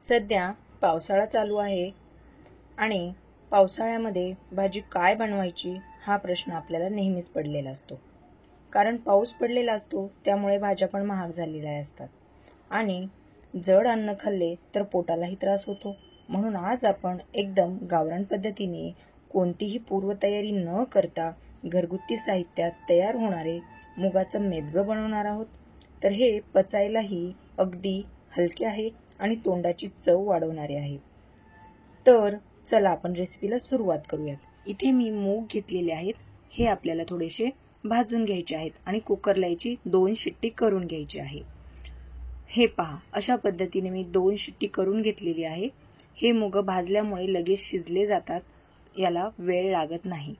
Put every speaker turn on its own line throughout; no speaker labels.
सध्या पावसाळा चालू आहे आणि पावसाळ्यामध्ये भाजी काय बनवायची हा प्रश्न आपल्याला नेहमीच पडलेला असतो. कारण पाऊस पडलेला असतो त्यामुळे भाज्या पण महाग झालेल्या असतात आणि जड अन्न खाल्ले तर पोटालाही त्रास होतो. म्हणून आज आपण एकदम गावरान पद्धतीने कोणतीही पूर्वतयारी न करता घरगुती साहित्यात तयार होणारे मुगाचं मेदगं बनवणार आहोत. तर हे पचायलाही अगदी हलके आहे आणि तोंडाची चव वाढवणारे आहे. तर चला आपण रेसिपीला सुरुवात करूयात. इथे मी मूग घेतलेले आहेत. हे आपल्याला थोडेसे भाजून घ्यायचे आहेत आणि कुकरला याची 2 शिट्टी करून घ्यायची आहे. हे पहा, अशा पद्धतीने मी 2 शिट्टी करून घेतलेली आहे. हे मूग भाजल्यामुळे लगेच शिजले जातात, याला वेळ लागत नाही.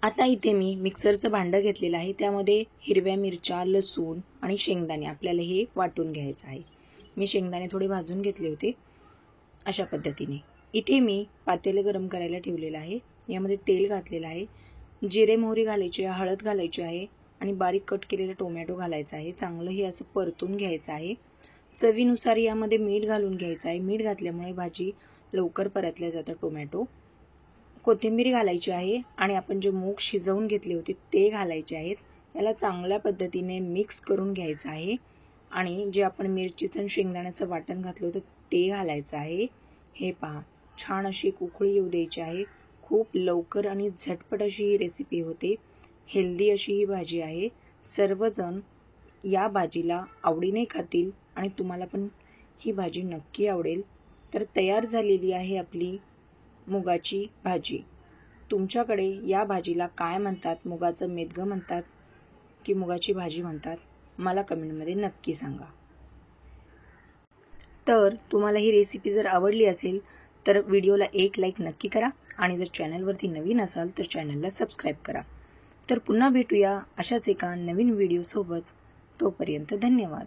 आता इथे मी मिक्सरचं भांडं घेतलेलं आहे. त्यामध्ये हिरव्या मिरच्या, लसूण आणि शेंगदाणे आपल्याला हे वाटून घ्यायचं आहे. मी शेंगदाणे थोडे भाजून घेतले होते. अशा पद्धतीने इथे मी पातेलं गरम करायला ठेवलेलं आहे. यामध्ये तेल घातलेलं आहे. जिरे मोहरी घालायची आहे, हळद घालायची आहे आणि बारीक कट केलेला टोमॅटो घालायचा आहे. चांगलं हे असं परतून घ्यायचं आहे. चवीनुसार यामध्ये मीठ घालून घ्यायचं आहे. मीठ घातल्यामुळे भाजी लवकर परतल्या जातं टोमॅटो. कोथिंबीर घालायची आहे आणि आपण जे मूग शिजवून घेतले होते ते घालायचे आहेत. याला चांगल्या पद्धतीने मिक्स करून घ्यायचं आहे आणि जे आपण मिरचीचं आणि शेंगदाण्याचं वाटण घातलं होतं ते घालायचं आहे. हे पहा, छान अशी उकळी येऊ द्यायची आहे. खूप लवकर आणि झटपट अशी ही रेसिपी होते. हेल्दी अशी ही भाजी आहे. सर्वजण या भाजीला आवडीने खातील आणि तुम्हाला पण ही भाजी नक्की आवडेल. तर तयार झालेली आहे आपली मुगाची भाजी. तुमच्याकडे या भाजीला काय म्हणतात? मुगाचं मेदगं म्हणतात की मुगाची भाजी म्हणतात? मला कमेंटमध्ये नक्की सांगा. तर तुम्हाला ही रेसिपी जर आवडली असेल तर व्हिडिओला एक लाईक नक्की करा आणि जर चॅनलवरती नवीन असाल तर चॅनलला सबस्क्राईब करा. तर पुन्हा भेटूया अशाच एका नवीन व्हिडिओसोबत. तोपर्यंत धन्यवाद.